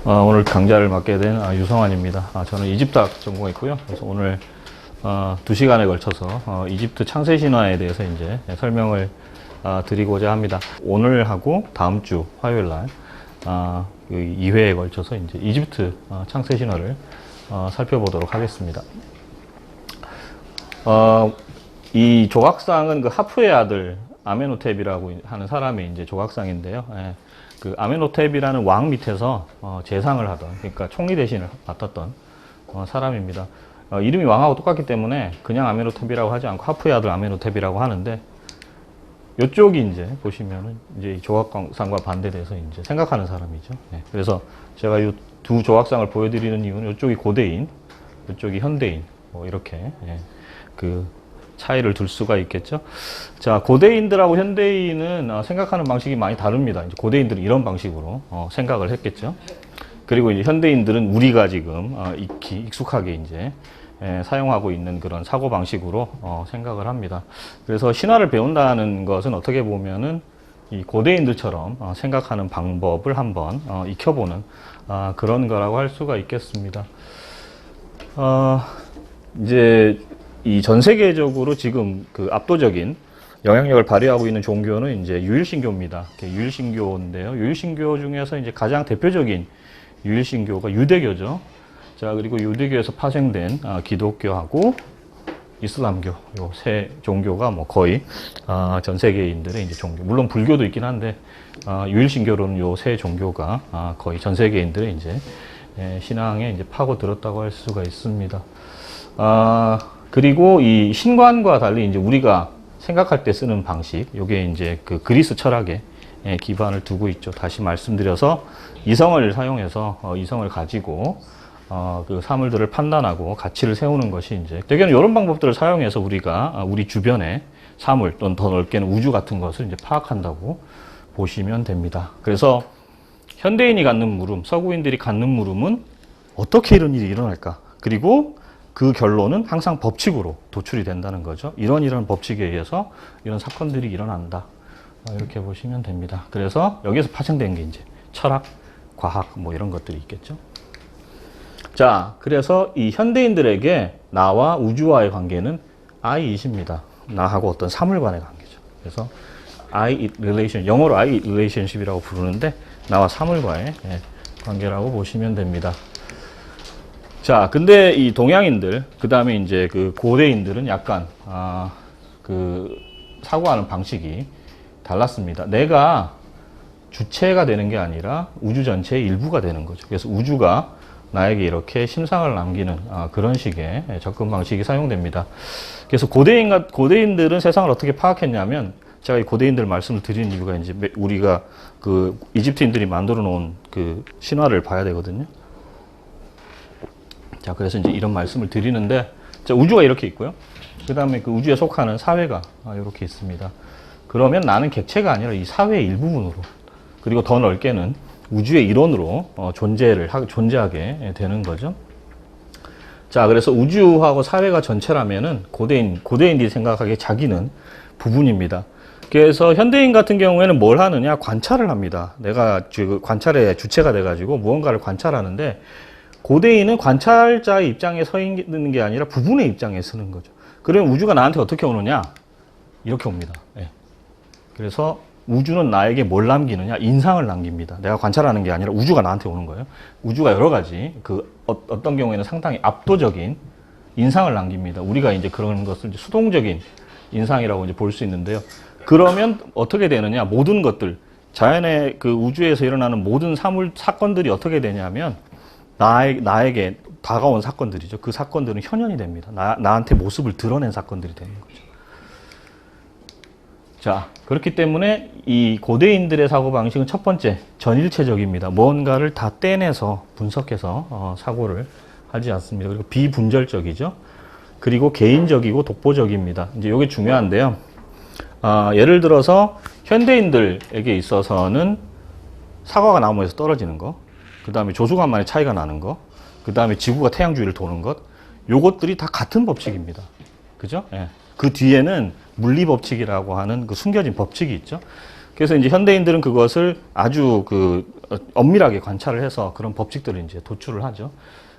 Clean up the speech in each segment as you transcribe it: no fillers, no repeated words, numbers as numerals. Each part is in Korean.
오늘 강좌를 맡게 된 유성환입니다. 저는 이집트학 전공했고요. 그래서 오늘 2시간에 걸쳐서 이집트 창세 신화에 대해서 이제 설명을 드리고자 합니다. 오늘하고 다음 주 화요일 날 2회에 걸쳐서 이제 이집트 창세 신화를 살펴보도록 하겠습니다. 이 조각상은 그 하프의 아들 아메노텝이라고 하는 사람의 이제 조각상인데요. 그 아메노텝이라는 왕 밑에서 재상을 하던, 그러니까 총리 대신을 맡았던 사람입니다. 이름이 왕하고 똑같기 때문에 그냥 아메노텝이라고 하지 않고 하프의 아들 아메노텝이라고 하는데, 이쪽이 이제 보시면은 이제 이 조각상과 반대돼서 이제 생각하는 사람이죠. 그래서 제가 이 두 조각상을 보여드리는 이유는 이쪽이 고대인, 이쪽이 현대인, 뭐 이렇게 그 차이를 둘 수가 있겠죠. 자, 고대인들하고 현대인은 생각하는 방식이 많이 다릅니다. 이제 고대인들은 이런 방식으로 생각을 했겠죠. 그리고 이제 현대인들은 우리가 지금 익숙하게 이제 사용하고 있는 그런 사고 방식으로 생각을 합니다. 그래서 신화를 배운다는 것은 어떻게 보면은 이 고대인들처럼 생각하는 방법을 한번 익혀보는 그런 거라고 할 수가 있겠습니다. 이제 이 전 세계적으로 지금 그 압도적인 영향력을 발휘하고 있는 종교는 이제 유일신교입니다. 유일신교인데요. 유일신교 중에서 이제 가장 대표적인 유일신교가 유대교죠. 자, 그리고 유대교에서 파생된 기독교하고 이슬람교, 요 세 종교가 뭐 거의 전 세계인들의 이제 종교. 물론 불교도 있긴 한데 유일신교로는 요 세 종교가 거의 전 세계인들의 이제 신앙에 이제 파고들었다고 할 수가 있습니다. 그리고 이 신관과 달리 이제 우리가 생각할 때 쓰는 방식, 요게 이제 그 그리스 철학에 기반을 두고 있죠. 다시 말씀드려서 이성을 사용해서 이성을 가지고 그 사물들을 판단하고 가치를 세우는 것이 이제 대개는 이런 방법들을 사용해서 우리가 우리 주변의 사물 또는 더 넓게는 우주 같은 것을 이제 파악한다고 보시면 됩니다. 그래서 현대인이 갖는 물음, 서구인들이 갖는 물음은 어떻게 이런 일이 일어날까? 그리고 그 결론은 항상 법칙으로 도출이 된다는 거죠. 이런 법칙에 의해서 이런 사건들이 일어난다. 이렇게 보시면 됩니다. 그래서 여기서 파생된 게 이제 철학, 과학 뭐 이런 것들이 있겠죠. 자, 그래서 이 현대인들에게 나와 우주와의 관계는 I-it입니다. 나하고 어떤 사물 간의 관계죠. 그래서 I-it relation, 영어로 I-it relationship이라고 부르는데 나와 사물과의 관계라고 보시면 됩니다. 자, 근데 이 동양인들, 그 다음에 이제 그 고대인들은 약간, 그 사고하는 방식이 달랐습니다. 내가 주체가 되는 게 아니라 우주 전체의 일부가 되는 거죠. 그래서 우주가 나에게 이렇게 심상을 남기는 그런 식의 접근 방식이 사용됩니다. 그래서 고대인들은 세상을 어떻게 파악했냐면, 제가 이 고대인들 말씀을 드리는 이유가 이제 우리가 그 이집트인들이 만들어 놓은 그 신화를 봐야 되거든요. 자, 그래서 이제 이런 말씀을 드리는데, 자, 우주가 이렇게 있고요. 그 다음에 그 우주에 속하는 사회가 이렇게 있습니다. 그러면 나는 객체가 아니라 이 사회의 일부분으로, 그리고 더 넓게는 우주의 일원으로 존재하게 되는 거죠. 자, 그래서 우주하고 사회가 전체라면은 고대인들이 생각하기에 자기는 부분입니다. 그래서 현대인 같은 경우에는 뭘 하느냐? 관찰을 합니다. 내가 관찰의 주체가 돼가지고 무언가를 관찰하는데, 고대인은 관찰자의 입장에 서 있는 게 아니라 부분의 입장에 서는 거죠. 그러면 우주가 나한테 어떻게 오느냐? 이렇게 옵니다. 그래서 우주는 나에게 뭘 남기느냐? 인상을 남깁니다. 내가 관찰하는 게 아니라 우주가 나한테 오는 거예요. 우주가 여러 가지, 어떤 경우에는 상당히 압도적인 인상을 남깁니다. 우리가 이제 그런 것을 이제 수동적인 인상이라고 이제 볼 수 있는데요. 그러면 어떻게 되느냐? 모든 것들, 자연의 그 우주에서 일어나는 모든 사건들이 어떻게 되냐면, 나에게 다가온 사건들이죠. 그 사건들은 현현이 됩니다. 나한테 모습을 드러낸 사건들이 되는 거죠. 자, 그렇기 때문에 이 고대인들의 사고방식은 첫 번째, 전일체적입니다. 뭔가를 다 떼내서 분석해서 사고를 하지 않습니다. 그리고 비분절적이죠. 그리고 개인적이고 독보적입니다. 이제 이게 중요한데요. 예를 들어서 현대인들에게 있어서는 사과가 나무에서 떨어지는 거, 그 다음에 조수간만에 차이가 나는 거, 그 다음에 지구가 태양 주위를 도는 것, 요것들이 다 같은 법칙입니다. 그죠? 그 뒤에는 물리법칙이라고 하는 그 숨겨진 법칙이 있죠. 그래서 이제 현대인들은 그것을 아주 엄밀하게 관찰을 해서 그런 법칙들을 이제 도출을 하죠.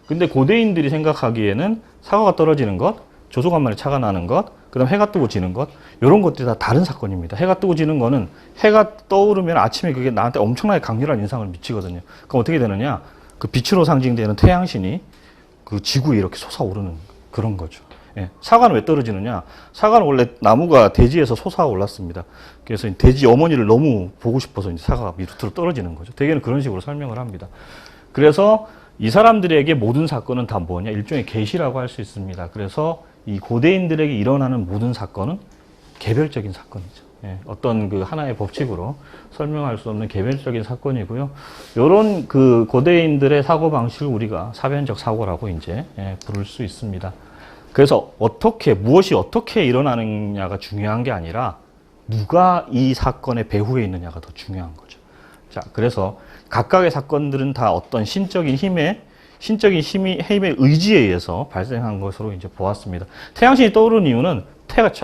근데 고대인들이 생각하기에는 사과가 떨어지는 것, 조소간만에 차가 나는 것, 그 다음 해가 뜨고 지는 것, 이런 것들이 다 다른 사건입니다. 해가 뜨고 지는 거는 해가 떠오르면 아침에 그게 나한테 엄청나게 강렬한 인상을 미치거든요. 그럼 어떻게 되느냐? 그 빛으로 상징되는 태양신이 그 지구에 이렇게 솟아오르는 그런 거죠. 예. 사과는 왜 떨어지느냐? 사과는 원래 나무가 대지에서 솟아올랐습니다. 그래서 대지 어머니를 너무 보고 싶어서 이제 사과가 밑으로 떨어지는 거죠. 대개는 그런 식으로 설명을 합니다. 그래서 이 사람들에게 모든 사건은 다 뭐냐? 일종의 계시라고 할 수 있습니다. 그래서 이 고대인들에게 일어나는 모든 사건은 개별적인 사건이죠. 예, 어떤 그 하나의 법칙으로 설명할 수 없는 개별적인 사건이고요. 이런 그 고대인들의 사고 방식을 우리가 사변적 사고라고 이제 부를 수 있습니다. 그래서 무엇이 어떻게 일어나느냐가 중요한 게 아니라 누가 이 사건의 배후에 있느냐가 더 중요한 거죠. 자, 그래서 각각의 사건들은 다 어떤 신적인 힘의 의지에 의해서 발생한 것으로 이제 보았습니다. 태양신이 떠오르는 이유는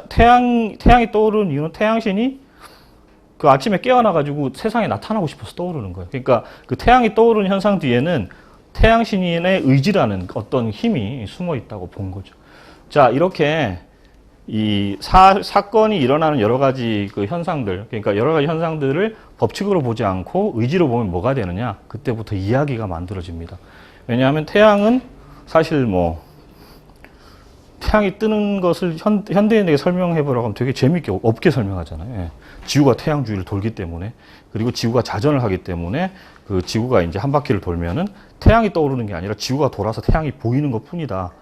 태양이 떠오르는 이유는 태양신이 그 아침에 깨어나가지고 세상에 나타나고 싶어서 떠오르는 거예요. 그러니까 그 태양이 떠오르는 현상 뒤에는 태양신의 의지라는 어떤 힘이 숨어 있다고 본 거죠. 자, 이렇게 이 사건이 일어나는 여러 가지 그 현상들, 그러니까 여러 가지 현상들을 법칙으로 보지 않고 의지로 보면 뭐가 되느냐? 그때부터 이야기가 만들어집니다. 왜냐하면 태양은 사실 태양이 뜨는 것을 현대인에게 설명해 보라고 하면 되게 재밌게 없게 설명하잖아요. 예. 지구가 태양 주위를 돌기 때문에, 그리고 지구가 자전을 하기 때문에 그 지구가 이제 한 바퀴를 돌면은 태양이 떠오르는 게 아니라 지구가 돌아서 태양이 보이는 것 뿐이다.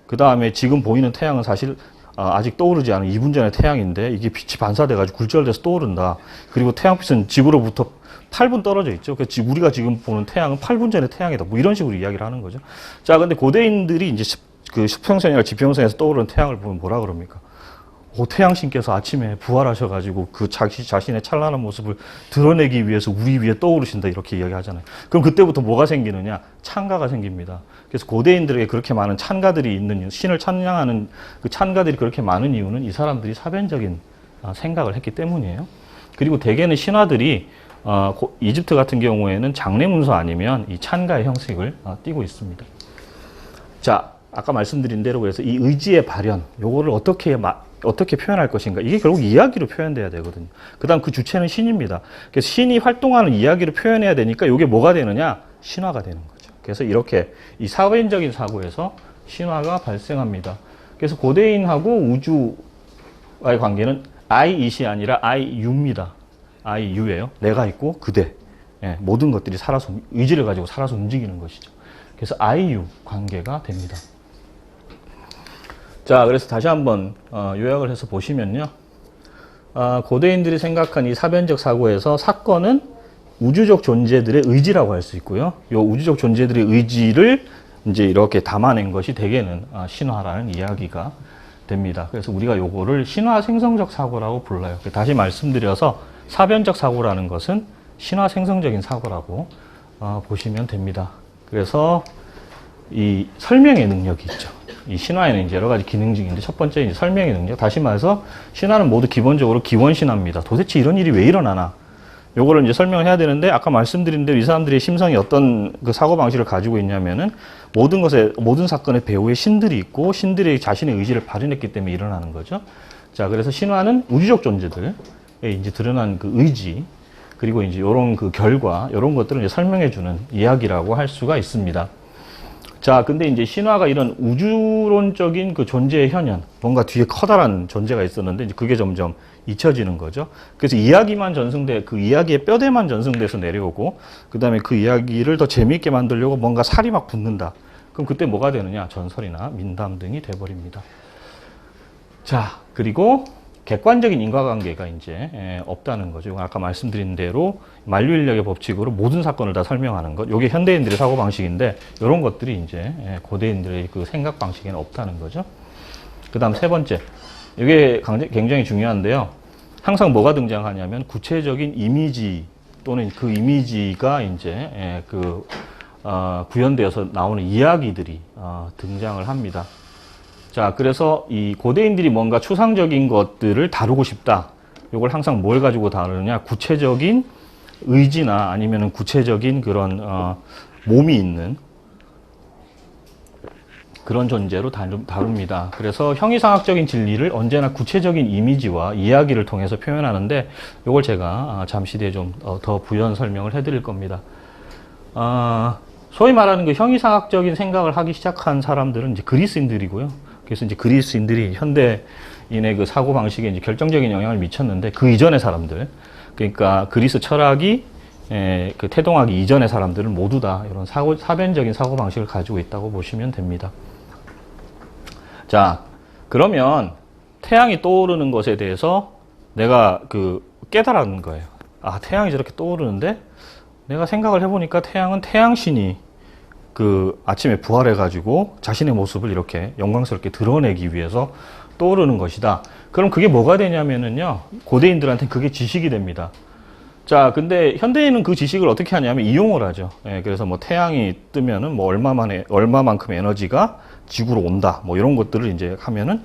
그 다음에 지금 보이는 태양은 사실 아직 떠오르지 않은 2분 전의 태양인데 이게 빛이 반사돼가지고 굴절돼서 떠오른다. 그리고 태양빛은 지구로부터 8분 떨어져 있죠. 그래서 우리가 지금 보는 태양은 8분 전의 태양이다. 뭐 이런 식으로 이야기를 하는 거죠. 자, 근데 고대인들이 이제 그 수평선이나 지평선에서 떠오르는 태양을 보면 뭐라 그럽니까? 태양신께서 아침에 부활하셔가지고 그 자신의 찬란한 모습을 드러내기 위해서 우리 위에 떠오르신다. 이렇게 이야기하잖아요. 그럼 그때부터 뭐가 생기느냐? 찬가가 생깁니다. 그래서 고대인들에게 그렇게 많은 찬가들이 있는 이유, 신을 찬양하는 그 찬가들이 그렇게 많은 이유는 이 사람들이 사변적인 생각을 했기 때문이에요. 그리고 대개는 신화들이 이집트 같은 경우에는 장례 문서 아니면 이 찬가의 형식을 띠고 있습니다. 자, 아까 말씀드린 대로 그래서 이 의지의 발현, 요거를 어떻게 표현할 것인가. 이게 결국 이야기로 표현돼야 되거든요. 그 다음 그 주체는 신입니다. 그래서 신이 활동하는 이야기를 표현해야 되니까 이게 뭐가 되느냐? 신화가 되는 거죠. 그래서 이렇게 이 사변적인 사고에서 신화가 발생합니다. 그래서 고대인하고 우주와의 관계는 I-it이 아니라 I-you입니다. I-you예요. 내가 있고 그대. 예, 모든 것들이 의지를 가지고 살아서 움직이는 것이죠. 그래서 I-you 관계가 됩니다. 자, 그래서 다시 한번 요약을 해서 보시면요. 고대인들이 생각한 이 사변적 사고에서 사건은 우주적 존재들의 의지라고 할 수 있고요. 이 우주적 존재들의 의지를 이제 이렇게 담아낸 것이 대개는 신화라는 이야기가 됩니다. 그래서 우리가 요거를 신화 생성적 사고라고 불러요. 다시 말씀드려서 사변적 사고라는 것은 신화 생성적인 사고라고 보시면 됩니다. 그래서 이 설명의 능력이 있죠. 이 신화에는 이제 여러 가지 기능적인데 첫 번째 이제 설명의 능력. 다시 말해서 신화는 모두 기본적으로 기원신화입니다. 도대체 이런 일이 왜 일어나나? 요거를 이제 설명을 해야 되는데 아까 말씀드린 대로 이 사람들의 심성이 어떤 그 사고 방식을 가지고 있냐면은 모든 사건의 배후에 신들이 있고 신들이 자신의 의지를 발현했기 때문에 일어나는 거죠. 자, 그래서 신화는 우주적 존재들에 이제 드러난 그 의지 그리고 이제 요런 그 결과 요런 것들을 이제 설명해 주는 이야기라고 할 수가 있습니다. 자, 근데 이제 신화가 이런 우주론적인 그 존재의 현현, 뭔가 뒤에 커다란 존재가 있었는데 이제 그게 점점 잊혀지는 거죠. 그래서 그 이야기의 뼈대만 전승돼서 내려오고, 그 다음에 그 이야기를 더 재미있게 만들려고 뭔가 살이 막 붙는다. 그럼 그때 뭐가 되느냐? 전설이나 민담 등이 돼버립니다. 자, 그리고 객관적인 인과관계가 이제 없다는 거죠. 아까 말씀드린 대로 만류인력의 법칙으로 모든 사건을 다 설명하는 것. 이게 현대인들의 사고 방식인데 이런 것들이 이제 고대인들의 그 생각 방식에는 없다는 거죠. 그다음 세 번째, 이게 굉장히 중요한데요. 항상 뭐가 등장하냐면 구체적인 이미지 또는 그 이미지가 이제 구현되어서 나오는 이야기들이 등장을 합니다. 자, 그래서 이 고대인들이 뭔가 추상적인 것들을 다루고 싶다. 요걸 항상 뭘 가지고 다루느냐? 구체적인 의지나 아니면은 구체적인 그런 몸이 있는 그런 존재로 다룹니다. 그래서 형이상학적인 진리를 언제나 구체적인 이미지와 이야기를 통해서 표현하는데 요걸 제가 잠시 뒤에 좀 더 부연 설명을 해드릴 겁니다. 소위 말하는 그 형이상학적인 생각을 하기 시작한 사람들은 이제 그리스인들이고요. 그래서 이제 그리스인들이 현대인의 그 사고 방식에 이제 결정적인 영향을 미쳤는데 그 이전의 사람들, 그러니까 그리스 철학이 그 태동하기 이전의 사람들은 모두 다 이런 사변적인 사고 방식을 가지고 있다고 보시면 됩니다. 자, 그러면 태양이 떠오르는 것에 대해서 내가 깨달은 거예요. 아, 태양이 저렇게 떠오르는데 내가 생각을 해보니까 태양은 태양신이 아침에 부활해가지고 자신의 모습을 이렇게 영광스럽게 드러내기 위해서 떠오르는 것이다. 그럼 그게 뭐가 되냐면은요, 고대인들한테는 그게 지식이 됩니다. 자, 근데 현대인은 그 지식을 어떻게 하냐면 이용을 하죠. 예, 그래서 뭐 태양이 뜨면은 뭐 얼마만큼 에너지가 지구로 온다. 뭐 이런 것들을 이제 하면은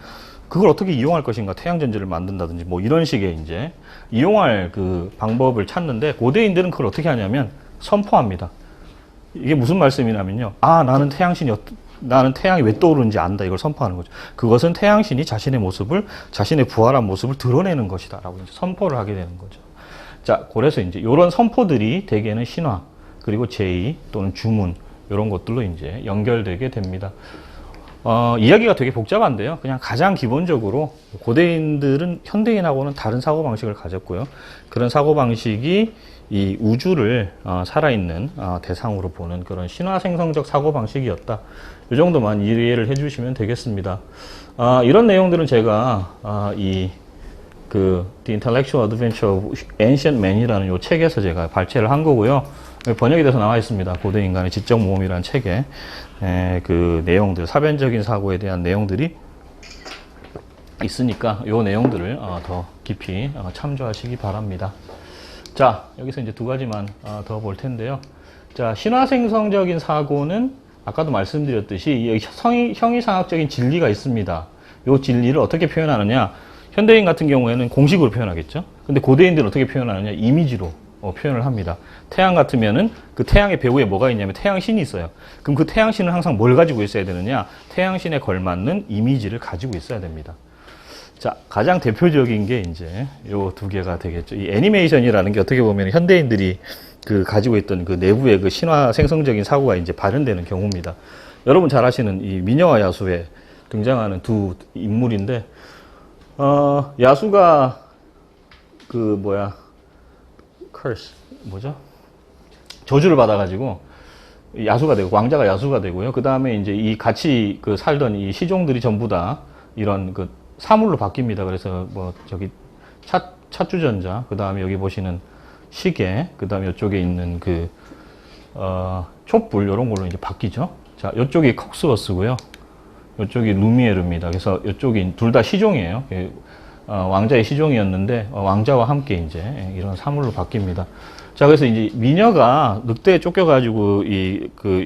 그걸 어떻게 이용할 것인가. 태양전지를 만든다든지 뭐 이런 식의 이제 이용할 그 방법을 찾는데 고대인들은 그걸 어떻게 하냐면 선포합니다. 이게 무슨 말씀이냐면요. 아, 나는 태양이 왜 떠오르는지 안다. 이걸 선포하는 거죠. 그것은 태양신이 자신의 모습을, 자신의 부활한 모습을 드러내는 것이다. 라고 이제 선포를 하게 되는 거죠. 자, 그래서 이제 이런 선포들이 대개는 신화, 그리고 제의 또는 주문, 이런 것들로 이제 연결되게 됩니다. 이야기가 되게 복잡한데요. 그냥 가장 기본적으로 고대인들은 현대인하고는 다른 사고방식을 가졌고요. 그런 사고방식이 이 우주를 살아있는 대상으로 보는 그런 신화생성적 사고방식이었다. 이 정도만 이해를 해주시면 되겠습니다. 이런 내용들은 제가 The Intellectual Adventure of Ancient Man이라는 이 책에서 제가 발췌를 한 거고요. 번역이 돼서 나와 있습니다. 고대인간의 지적 모험이라는 책에 그 내용들, 사변적인 사고에 대한 내용들이 있으니까 이 내용들을 더 깊이 참조하시기 바랍니다. 자, 여기서 이제 두 가지만 더 볼 텐데요. 자, 신화생성적인 사고는 아까도 말씀드렸듯이 형이상학적인 진리가 있습니다. 이 진리를 어떻게 표현하느냐? 현대인 같은 경우에는 공식으로 표현하겠죠. 근데 고대인들은 어떻게 표현하느냐? 이미지로 표현을 합니다. 태양 같으면은 그 태양의 배후에 뭐가 있냐면 태양신이 있어요. 그럼 그 태양신은 항상 뭘 가지고 있어야 되느냐? 태양신에 걸맞는 이미지를 가지고 있어야 됩니다. 자, 가장 대표적인 게 이제 요 두 개가 되겠죠. 이 애니메이션이라는 게 어떻게 보면 현대인들이 가지고 있던 그 내부의 그 신화 생성적인 사고가 이제 발현되는 경우입니다. 여러분 잘 아시는 이 미녀와 야수에 등장하는 두 인물인데, 야수가 저주를 받아가지고 야수가 되고, 왕자가 야수가 되고요. 그 다음에 이제 이 같이 살던 이 시종들이 전부 다 이런 사물로 바뀝니다. 그래서 찻주전자, 그 다음에 여기 보시는 시계, 그 다음에 이쪽에 있는 촛불, 이런 걸로 이제 바뀌죠. 자, 이쪽이 콕스워스고요. 이쪽이 루미에르입니다. 그래서 이쪽이 둘 다 시종이에요. 왕자의 시종이었는데, 왕자와 함께 이제 이런 사물로 바뀝니다. 자, 그래서 이제 미녀가 늑대에 쫓겨가지고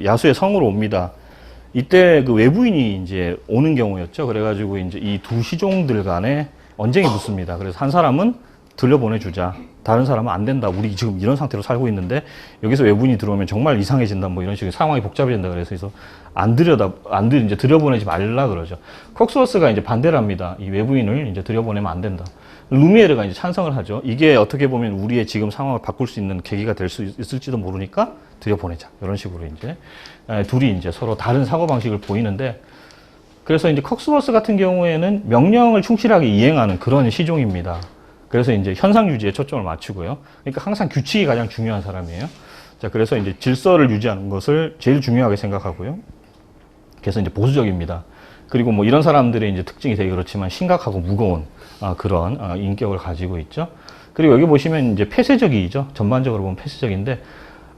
야수의 성으로 옵니다. 이때 외부인이 이제 오는 경우였죠. 그래가지고 이제 이 두 시종들 간에 언쟁이 붙습니다. 그래서 한 사람은 들려보내주자. 다른 사람은 안 된다. 우리 지금 이런 상태로 살고 있는데 여기서 외부인이 들어오면 정말 이상해진다. 뭐 이런 식의 상황이 복잡해진다. 그래서 이제 들여보내지 말라 그러죠. 콕스워스가 이제 반대를 합니다. 이 외부인을 이제 들여보내면 안 된다. 루미에르가 이제 찬성을 하죠. 이게 어떻게 보면 우리의 지금 상황을 바꿀 수 있는 계기가 될 수 있을지도 모르니까 들여보내자. 이런 식으로 이제 둘이 이제 서로 다른 사고방식을 보이는데, 그래서 이제 콕스워스 같은 경우에는 명령을 충실하게 이행하는 그런 시종입니다. 그래서 이제 현상 유지에 초점을 맞추고요. 그러니까 항상 규칙이 가장 중요한 사람이에요. 자, 그래서 이제 질서를 유지하는 것을 제일 중요하게 생각하고요. 그래서 이제 보수적입니다. 그리고 뭐 이런 사람들의 이제 특징이 되게 그렇지만 심각하고 무거운 그런 인격을 가지고 있죠. 그리고 여기 보시면 이제 폐쇄적이죠. 전반적으로 보면 폐쇄적인데,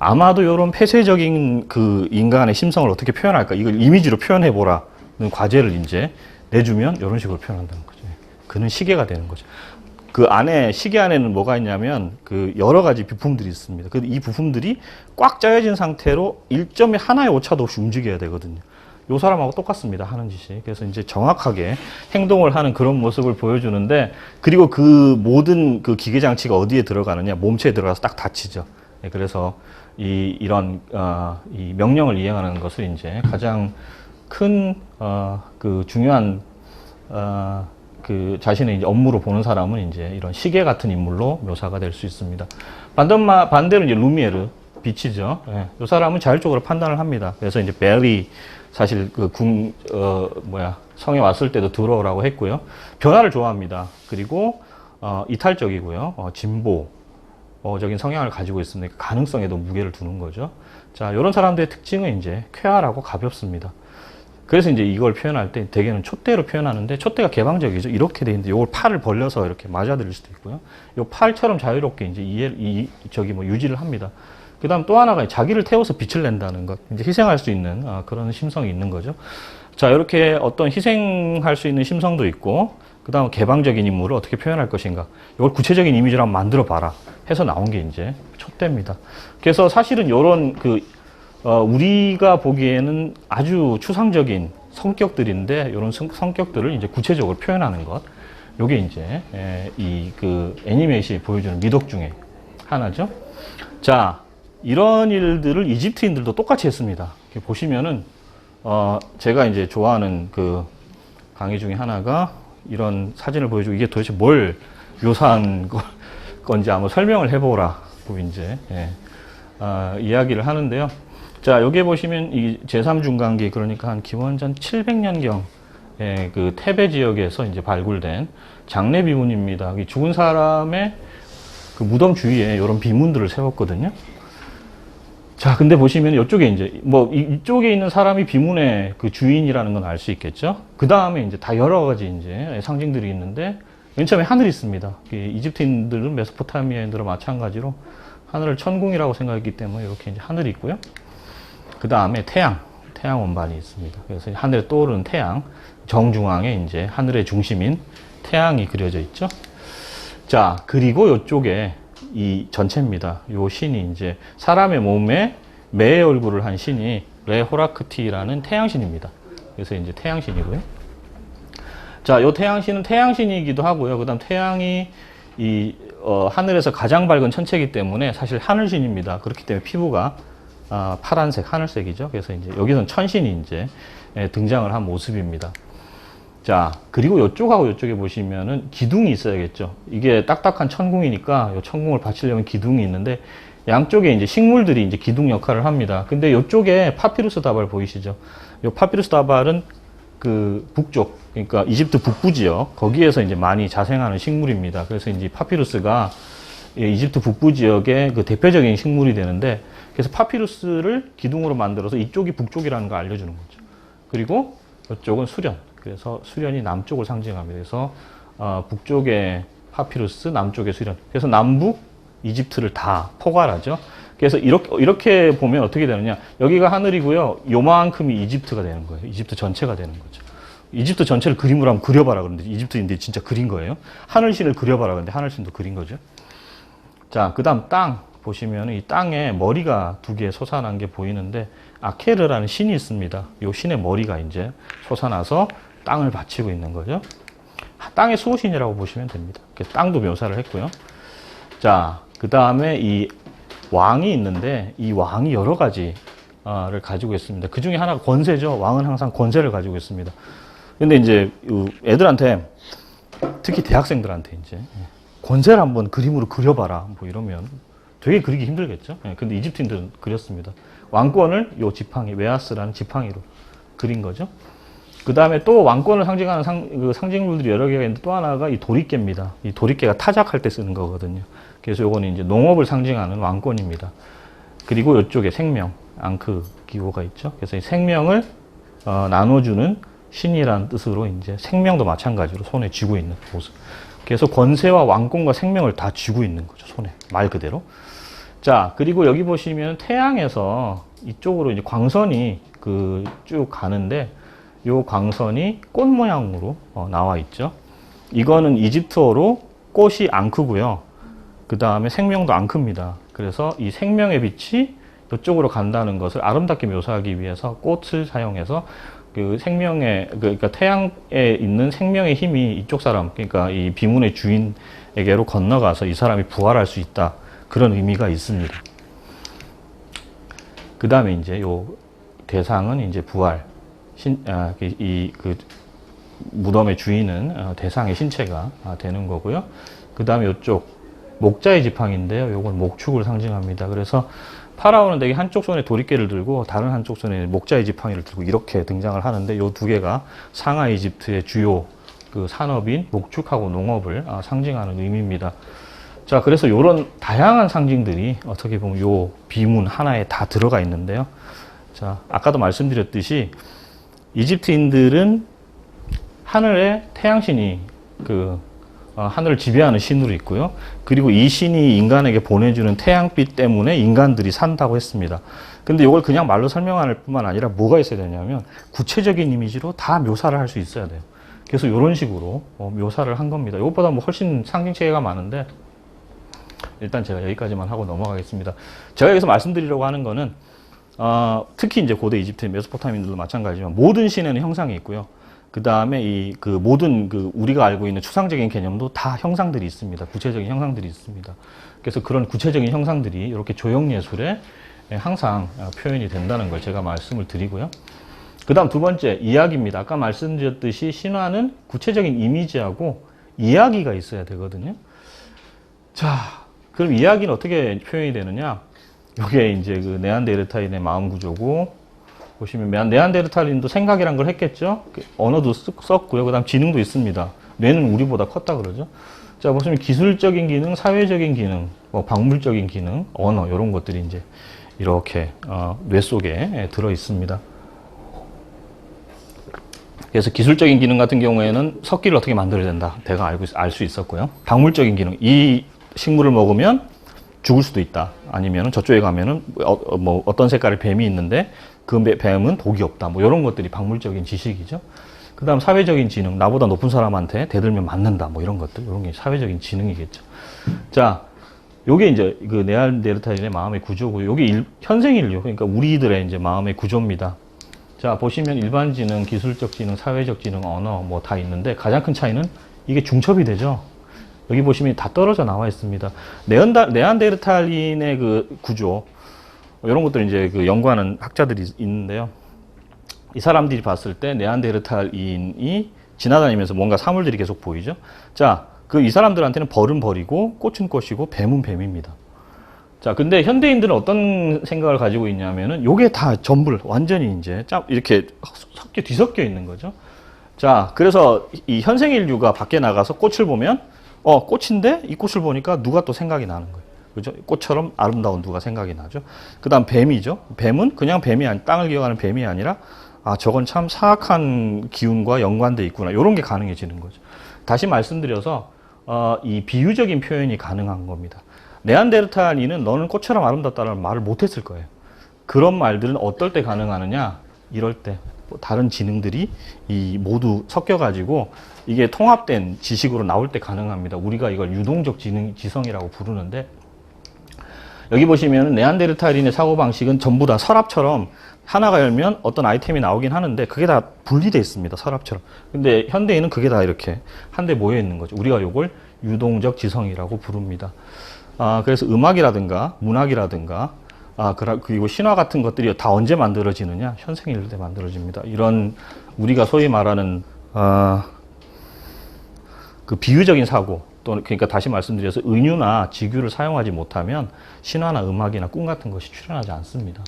아마도 이런 폐쇄적인 인간의 심성을 어떻게 표현할까? 이걸 이미지로 표현해보라는 과제를 이제 내주면 이런 식으로 표현한다는 거죠. 그는 시계가 되는 거죠. 시계 안에는 뭐가 있냐면 여러 가지 부품들이 있습니다. 이 부품들이 꽉 짜여진 상태로 일점의 하나의 오차도 없이 움직여야 되거든요. 요 사람하고 똑같습니다. 하는 짓이. 그래서 이제 정확하게 행동을 하는 그런 모습을 보여주는데, 그리고 그 모든 그 기계 장치가 어디에 들어가느냐, 몸체에 들어가서 딱 닫히죠. 그래서 이런 이 명령을 이행하는 것을 이제 가장 큰 그 중요한 그 자신의 이제 업무로 보는 사람은 이제 이런 시계 같은 인물로 묘사가 될 수 있습니다. 반대로 이제 루미에르, 빛이죠. 예, 이 사람은 자율적으로 판단을 합니다. 그래서 이제 벨이 사실 그 성에 왔을 때도 들어오라고 했고요. 변화를 좋아합니다. 그리고 이탈적이고요. 진보적인 성향을 가지고 있으니까 가능성에도 무게를 두는 거죠. 자, 이런 사람들의 특징은 이제 쾌활하고 가볍습니다. 그래서 이제 이걸 표현할 때 대개는 촛대로 표현하는데, 촛대가 개방적이죠. 이렇게 돼 있는데, 이걸 팔을 벌려서 이렇게 맞아들일 수도 있고요. 이 팔처럼 자유롭게 이제 유지를 합니다. 그 다음 또 하나가 자기를 태워서 빛을 낸다는 것, 이제 희생할 수 있는 그런 심성이 있는 거죠. 자, 이렇게 어떤 희생할 수 있는 심성도 있고, 그 다음 개방적인 인물을 어떻게 표현할 것인가, 이걸 구체적인 이미지로 한번 만들어 봐라 해서 나온 게 이제 촛대입니다. 그래서 사실은 이런 우리가 보기에는 아주 추상적인 성격들인데, 이런 성격들을 이제 구체적으로 표현하는 것, 요게 이제 애니메이션이 보여주는 미덕 중에 하나죠. 자, 이런 일들을 이집트인들도 똑같이 했습니다. 이렇게 보시면은 제가 이제 좋아하는 그 강의 중에 하나가 이런 사진을 보여주고, 이게 도대체 뭘 묘사한 건지 한번 설명을 해보라고 이제 이야기를 하는데요. 자, 여기에 보시면 이 제3중간기, 그러니까 한 기원전 700년경 그 테베 지역에서 이제 발굴된 장례 비문입니다. 죽은 사람의 그 무덤 주위에 이런 비문들을 세웠거든요. 자, 근데 보시면 이쪽에 이제 이쪽에 있는 사람이 비문의 그 주인이라는 건 알 수 있겠죠. 그 다음에 이제 다 여러 가지 이제 상징들이 있는데, 맨 처음에 하늘이 있습니다. 이집트인들은 메소포타미아인들과 마찬가지로 하늘을 천궁이라고 생각했기 때문에 이렇게 이제 하늘이 있고요. 그 다음에 태양 원반이 있습니다. 그래서 하늘에 떠오르는 태양, 정중앙에 이제 하늘의 중심인 태양이 그려져 있죠. 자, 그리고 이쪽에 이 전체입니다. 요 신이 이제 사람의 몸에 매의 얼굴을 한 신이 레호라크티라는 태양신입니다. 그래서 이제 태양신이고요. 자, 요 태양신은 태양신이기도 하고요. 그 다음 태양이 하늘에서 가장 밝은 천체이기 때문에 사실 하늘신입니다. 그렇기 때문에 피부가 파란색, 하늘색이죠. 그래서 이제 여기서는 천신이 이제 등장을 한 모습입니다. 자, 그리고 이쪽하고 이쪽에 보시면은 기둥이 있어야겠죠. 이게 딱딱한 천궁이니까 이 천궁을 받치려면 기둥이 있는데, 양쪽에 이제 식물들이 이제 기둥 역할을 합니다. 근데 이쪽에 파피루스 다발 보이시죠? 이 파피루스 다발은 그 북쪽, 그러니까 이집트 북부 지역, 거기에서 이제 많이 자생하는 식물입니다. 그래서 이제 파피루스가 이집트 북부 지역의 그 대표적인 식물이 되는데, 그래서 파피루스를 기둥으로 만들어서 이쪽이 북쪽이라는 걸 알려주는 거죠. 그리고 이쪽은 수련. 그래서 수련이 남쪽을 상징합니다. 그래서 북쪽의 파피루스, 남쪽의 수련. 그래서 남북 이집트를 다 포괄하죠. 그래서 이렇게 보면 어떻게 되느냐. 여기가 하늘이고요. 요만큼이 이집트가 되는 거예요. 이집트 전체가 되는 거죠. 이집트 전체를 그림으로 한번 그려봐라 그러는데, 이집트인데 진짜 그린 거예요. 하늘신을 그려봐라 그러는데 하늘신도 그린 거죠. 자, 그 다음 땅 보시면 이 땅에 머리가 두 개 솟아난 게 보이는데, 아케르라는 신이 있습니다. 이 신의 머리가 이제 솟아나서 땅을 받치고 있는 거죠. 땅의 수호신이라고 보시면 됩니다. 그래서 땅도 묘사를 했고요. 자, 그 다음에 이 왕이 있는데, 이 왕이 여러 가지를 가지고 있습니다. 그 중에 하나가 권세죠. 왕은 항상 권세를 가지고 있습니다. 근데 이제 애들한테, 특히 대학생들한테 이제 권세를 한번 그림으로 그려봐라 뭐 이러면 되게 그리기 힘들겠죠. 근데 이집트인들은 그렸습니다. 왕권을 요 지팡이, 웨아스라는 지팡이로 그린 거죠. 그 다음에 또 왕권을 상징하는 상징물들이 여러 개가 있는데, 또 하나가 이 도리깨입니다. 이 도리깨가 타작할 때 쓰는 거거든요. 그래서 요거는 이제 농업을 상징하는 왕권입니다. 그리고 이쪽에 생명, 앙크 기호가 있죠. 그래서 이 생명을 나눠주는 신이라는 뜻으로 이제 생명도 마찬가지로 손에 쥐고 있는 모습. 그래서 권세와 왕권과 생명을 다 쥐고 있는 거죠. 손에. 말 그대로. 자, 그리고 여기 보시면 태양에서 이쪽으로 이제 광선이 쭉 가는데, 요 광선이 꽃 모양으로 나와 있죠. 이거는 이집트어로 꽃이 앙크고요. 그 다음에 생명도 앙크입니다. 그래서 이 생명의 빛이 그쪽으로 간다는 것을 아름답게 묘사하기 위해서 꽃을 사용해서 그 생명의, 그러니까 태양에 있는 생명의 힘이 이쪽 사람, 그러니까 이 비문의 주인에게로 건너가서 이 사람이 부활할 수 있다. 그런 의미가 있습니다. 그 다음에 이제 요 대상은 이제 부활, 그 무덤의 주인은 대상의 신체가 되는 거고요. 그 다음에 이쪽 목자의 지팡인데요. 요건 목축을 상징합니다. 그래서 파라오는 되게 한쪽 손에 도리깨를 들고 다른 한쪽 손에 목자의 지팡이를 들고 이렇게 등장을 하는데 요 두 개가 상하 이집트의 주요 그 산업인 목축하고 농업을 상징하는 의미입니다. 자, 그래서 이런 다양한 상징들이 어떻게 보면 요 비문 하나에 다 들어가 있는데요. 자, 아까도 말씀드렸듯이 이집트인들은 하늘에 태양신이 하늘을 지배하는 신으로 있고요. 그리고 이 신이 인간에게 보내주는 태양빛 때문에 인간들이 산다고 했습니다. 근데 이걸 그냥 말로 설명할 뿐만 아니라 뭐가 있어야 되냐면 구체적인 이미지로 다 묘사를 할 수 있어야 돼요. 그래서 이런 식으로 묘사를 한 겁니다. 이것보다 뭐 훨씬 상징 체계가 많은데 일단 제가 여기까지만 하고 넘어가겠습니다. 제가 여기서 말씀드리려고 하는 거는 특히 이제 고대 이집트, 메소포타미아인들도 마찬가지지만 모든 신에는 형상이 있고요. 그 다음에 모든 우리가 알고 있는 추상적인 개념도 다 형상들이 있습니다. 구체적인 형상들이 있습니다. 그래서 그런 구체적인 형상들이 이렇게 조형 예술에 항상 표현이 된다는 걸 제가 말씀을 드리고요. 그 다음 두 번째, 이야기입니다. 아까 말씀드렸듯이 신화는 구체적인 이미지하고 이야기가 있어야 되거든요. 자, 그럼 이야기는 어떻게 표현이 되느냐? 이게 이제 그 네안데르탈인의 마음 구조고, 보시면 네안데르탈인도 생각이란 걸 했겠죠? 언어도 썼고요. 그 다음 지능도 있습니다. 뇌는 우리보다 컸다 그러죠. 자, 보시면 기술적인 기능, 사회적인 기능, 박물적인 기능, 언어, 이런 것들이 이제 이렇게 뇌 속에 들어 있습니다. 그래서 기술적인 기능 같은 경우에는 석기를 어떻게 만들어야 된다. 대강 알 수 있었고요. 박물적인 기능, 이 식물을 먹으면 죽을 수도 있다. 아니면 저쪽에 가면은 어떤 색깔의 뱀이 있는데 그 뱀은 독이 없다. 뭐 이런 것들이 박물적인 지식이죠. 그 다음 사회적인 지능, 나보다 높은 사람한테 대들면 맞는다. 뭐 이런 것들, 이런 게 사회적인 지능이겠죠. 자, 요게 이제 그 네안데르탈인의 마음의 구조고, 요게 현생 인류, 그러니까 우리들의 이제 마음의 구조입니다. 자, 보시면 일반 지능, 기술적 지능, 사회적 지능, 언어 뭐 다 있는데 가장 큰 차이는 이게 중첩이 되죠. 여기 보시면 다 떨어져 나와 있습니다. 네안데르탈인의 그 구조, 이런 것들 이제 그 연구하는 학자들이 있는데요. 이 사람들이 봤을 때 네안데르탈인이 지나다니면서 뭔가 사물들이 계속 보이죠. 자, 이 사람들한테는 벌은 벌이고 꽃은 꽃이고 뱀은 뱀입니다. 자, 근데 현대인들은 어떤 생각을 가지고 있냐면은 요게 다 전부 완전히 이제 이렇게 뒤섞여 있는 거죠. 자, 그래서 이 현생 인류가 밖에 나가서 꽃을 보면 꽃인데 이 꽃을 보니까 누가 또 생각이 나는 거예요. 그죠? 꽃처럼 아름다운 누가 생각이 나죠. 그 다음 뱀이죠. 뱀은 그냥 땅을 기어가는 뱀이 아니라 저건 참 사악한 기운과 연관돼 있구나. 이런 게 가능해지는 거죠. 다시 말씀드려서 이 비유적인 표현이 가능한 겁니다. 네안데르탈인은 너는 꽃처럼 아름답다는 말을 못했을 거예요. 그런 말들은 어떨 때 가능하느냐? 이럴 때 다른 지능들이 모두 섞여가지고 이게 통합된 지식으로 나올 때 가능합니다. 우리가 이걸 유동적 지성이라고 부르는데, 여기 보시면 네안데르탈인의 사고방식은 전부 다 서랍처럼 하나가 열면 어떤 아이템이 나오긴 하는데 그게 다 분리되어 있습니다. 서랍처럼. 근데 현대인은 그게 다 이렇게 한데 모여 있는 거죠. 우리가 이걸 유동적 지성이라고 부릅니다. 그래서 음악이라든가 문학이라든가 그리고 신화 같은 것들이 다 언제 만들어지느냐? 현생일 때 만들어집니다. 이런 우리가 소위 말하는 그 비유적인 사고, 그러니까 다시 말씀드려서 은유나 지규를 사용하지 못하면 신화나 음악이나 꿈 같은 것이 출현하지 않습니다.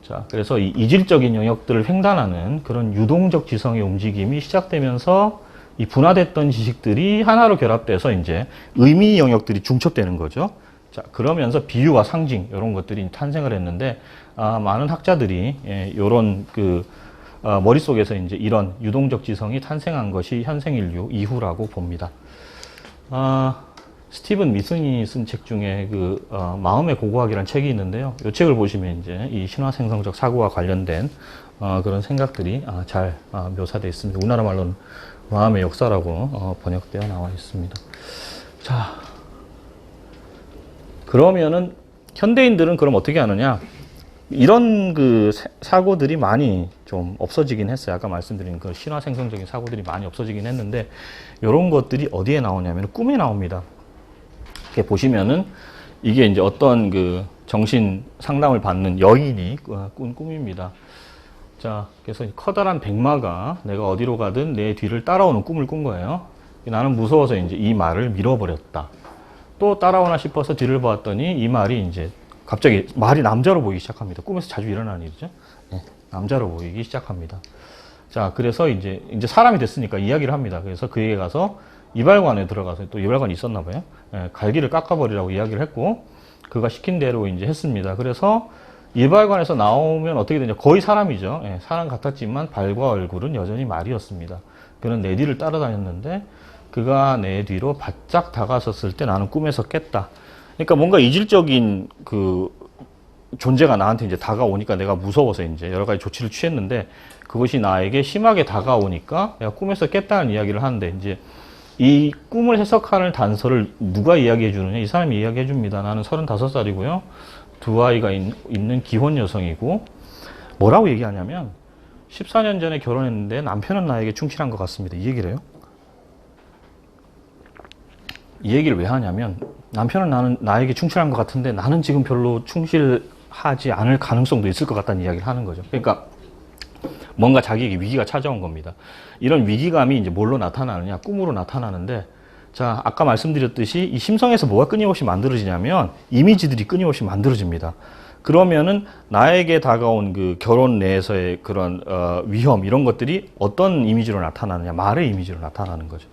자, 그래서 이 이질적인 영역들을 횡단하는 그런 유동적 지성의 움직임이 시작되면서 이 분화됐던 지식들이 하나로 결합돼서 이제 의미 영역들이 중첩되는 거죠. 자, 그러면서 비유와 상징 이런 것들이 탄생을 했는데 많은 학자들이 이런 머릿속에서 이제 이런 유동적 지성이 탄생한 것이 현생인류 이후라고 봅니다. 스티븐 미슨이 쓴 책 중에 마음의 고고학이라는 책이 있는데요. 이 책을 보시면 이제 이 신화 생성적 사고와 관련된 그런 생각들이 잘 묘사되어 있습니다. 우리나라 말로는 마음의 역사라고 번역되어 나와 있습니다. 자, 그러면은 현대인들은 그럼 어떻게 하느냐? 이런 그 사고들이 많이 좀 없어지긴 했어요. 아까 말씀드린 그 신화 생성적인 사고들이 많이 없어지긴 했는데, 이런 것들이 어디에 나오냐면 꿈에 나옵니다. 이렇게 보시면은 이게 이제 어떤 그 정신 상담을 받는 여인이 꾼 꿈입니다. 자, 그래서 커다란 백마가 내가 어디로 가든 내 뒤를 따라오는 꿈을 꾼 거예요. 나는 무서워서 이제 이 말을 밀어버렸다. 또 따라오나 싶어서 뒤를 보았더니 이 말이 이제 갑자기 말이 남자로 보이기 시작합니다. 꿈에서 자주 일어나는 일이죠. 네, 남자로 보이기 시작합니다. 자, 그래서 이제 사람이 됐으니까 이야기를 합니다. 그래서 그에게 가서 이발관에 들어가서, 또 이발관이 있었나 봐요. 네, 갈기를 깎아버리라고 이야기를 했고, 그가 시킨 대로 이제 했습니다. 그래서 이발관에서 나오면 어떻게 되냐. 거의 사람이죠. 예, 사람 같았지만 발과 얼굴은 여전히 말이었습니다. 그는 내 뒤를 따라다녔는데 그가 내 뒤로 바짝 다가섰을 때 나는 꿈에서 깼다. 그러니까 뭔가 이질적인 그 존재가 나한테 이제 다가오니까 내가 무서워서 이제 여러 가지 조치를 취했는데, 그것이 나에게 심하게 다가오니까 내가 꿈에서 깼다는 이야기를 하는데, 이제 이 꿈을 해석하는 단서를 누가 이야기해 주느냐? 이 사람이 이야기해 줍니다. 나는 35살이고요. 두 아이가 있는 기혼 여성이고, 뭐라고 얘기하냐면 14년 전에 결혼했는데 남편은 나에게 충실한 것 같습니다. 이 얘기를 해요. 이 얘기를 왜 하냐면, 남편은 나에게 충실한 것 같은데 나는 지금 별로 충실하지 않을 가능성도 있을 것 같다는 이야기를 하는 거죠. 그러니까 뭔가 자기에게 위기가 찾아온 겁니다. 이런 위기감이 이제 뭘로 나타나느냐? 꿈으로 나타나는데, 자, 아까 말씀드렸듯이 이 심성에서 뭐가 끊임없이 만들어지냐면 이미지들이 끊임없이 만들어집니다. 그러면은 나에게 다가온 그 결혼 내에서의 그런 위험, 이런 것들이 어떤 이미지로 나타나느냐? 말의 이미지로 나타나는 거죠.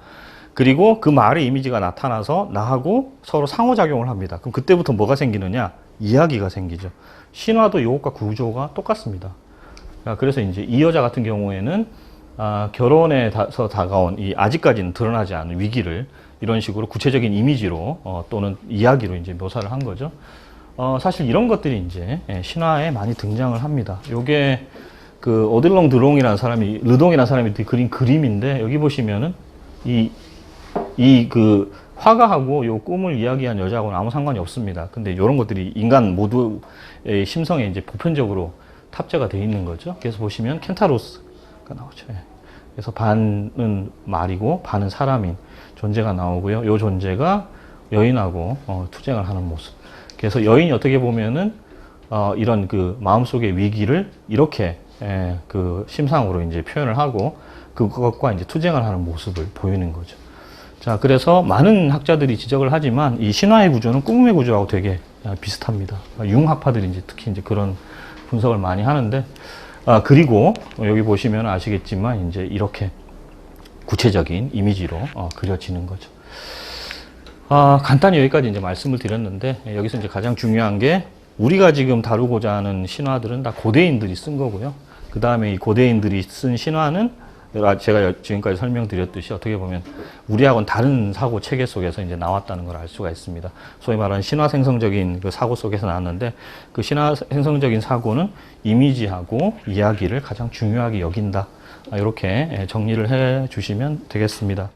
그리고 그 말의 이미지가 나타나서 나하고 서로 상호작용을 합니다. 그럼 그때부터 뭐가 생기느냐? 이야기가 생기죠. 신화도 이것과 구조가 똑같습니다. 그래서 이제 이 여자 같은 경우에는 결혼에서 다가온 이 아직까지는 드러나지 않은 위기를 이런 식으로 구체적인 이미지로 또는 이야기로 이제 묘사를 한 거죠. 사실 이런 것들이 이제 신화에 많이 등장을 합니다. 요게 그 오들롱 드롱이라는 사람이, 르동이라는 사람이 그린 그림인데, 여기 보시면은 그 화가하고 요 꿈을 이야기한 여자하고는 아무 상관이 없습니다. 근데 이런 것들이 인간 모두의 심성에 이제 보편적으로 탑재가 되어 있는 거죠. 그래서 보시면 켄타로스가 나오죠. 그래서 반은 말이고 반은 사람인 존재가 나오고요. 이 존재가 여인하고 투쟁을 하는 모습. 그래서 여인이 어떻게 보면은 이런 그 마음속의 위기를 이렇게 그 심상으로 이제 표현을 하고 그것과 이제 투쟁을 하는 모습을 보이는 거죠. 자, 그래서 많은 학자들이 지적을 하지만 이 신화의 구조는 꿈의 구조하고 되게 비슷합니다. 융학파들이 이제 특히 이제 그런 분석을 많이 하는데, 그리고 여기 보시면 아시겠지만 이제 이렇게 구체적인 이미지로 그려지는 거죠. 간단히 여기까지 이제 말씀을 드렸는데, 여기서 이제 가장 중요한 게 우리가 지금 다루고자 하는 신화들은 다 고대인들이 쓴 거고요. 그 다음에 이 고대인들이 쓴 신화는 제가 지금까지 설명드렸듯이 어떻게 보면 우리하고는 다른 사고 체계 속에서 이제 나왔다는 걸 알 수가 있습니다. 소위 말하는 신화 생성적인 그 사고 속에서 나왔는데, 그 신화 생성적인 사고는 이미지하고 이야기를 가장 중요하게 여긴다. 이렇게 정리를 해 주시면 되겠습니다.